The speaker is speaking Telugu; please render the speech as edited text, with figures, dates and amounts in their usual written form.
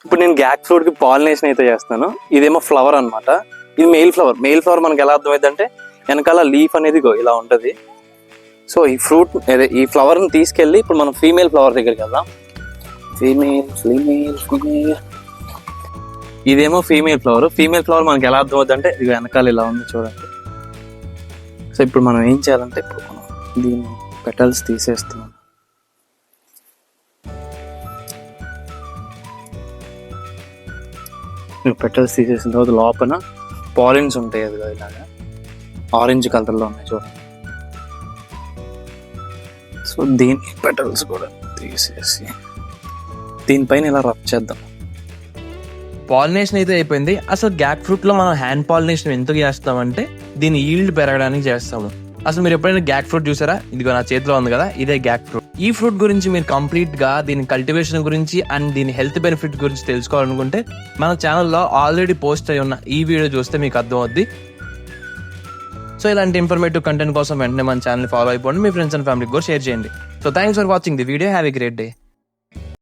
ఇప్పుడు నేను గ్యాక్ ఫ్రూట్ కి పాలినేషన్ అయితే చేస్తాను. ఇదేమో ఫ్లవర్ అన్నమాట. ఇది మెయిల్ ఫ్లవర్ మనకి ఎలా అర్థమైంది అంటే వెనకాల లీఫ్ అనేది ఇలా ఉంటది. సో ఈ ఫ్రూట్ అదే ఈ ఫ్లవర్ ని తీసుకెళ్ళి ఇప్పుడు మనం ఫీమేల్ ఫ్లవర్ దగ్గరికి వెళ్దాం. ఫీమేల్ ఇదేమో ఫీమేల్ ఫ్లవర్ మనకి ఎలా అర్థమవుతుంది అంటే ఇది వెనకాల ఇలా ఉంది చూడండి. సో ఇప్పుడు మనం ఏం చేయాలంటే ఇప్పుడు మనం దీన్ని పెటల్స్ తీసేస్తున్నాం. పెటల్స్ తీసేసిన తర్వాత లోపల పాలిన్స్ ఉంటాయి, అది ఇలాగా ఆరెంజ్ కలర్లో ఉన్నాయి చూడండి. సో దీని పెటల్స్ కూడా తీసేసి దీనిపైన ఇలా రబ్ చేద్దాం. పాలినేషన్ అయితే అయిపోయింది. అసలు గ్యాక్ ఫ్రూట్ లో మనం హ్యాండ్ పాలినేషన్ ఎందుకు చేస్తామంటే దీని ఈల్డ్ పెరగడానికి చేస్తాము. అసలు మీరు ఎప్పుడైనా గ్యాక్ ఫ్రూట్ చూసారా? ఇదిగో నా చేతిలో ఉంది కదా, ఇదే గ్యాక్ ఫ్రూట్. ఈ ఫ్రూట్ గురించి మీరు కంప్లీట్ గా దీని కల్టివేషన్ గురించి అండ్ దీని హెల్త్ బెనిఫిట్ గురించి తెలుసుకోవాలనుకుంటే మన ఛానల్లో ఆల్రెడీ పోస్ట్ అయి ఉన్న ఈ వీడియో చూస్తే మీకు అర్థం అవుద్ది. సో ఇలాంటి ఇన్ఫర్మేటివ్ కంటెంట్ కోసం వెంటనే మన ఛానల్ ఫాలో అయిపోండి, మీ ఫ్రెండ్స్ అండ్ ఫ్యామిలీకి కూడా షేర్ చేయండి. So thanks for watching the video. Have a great day.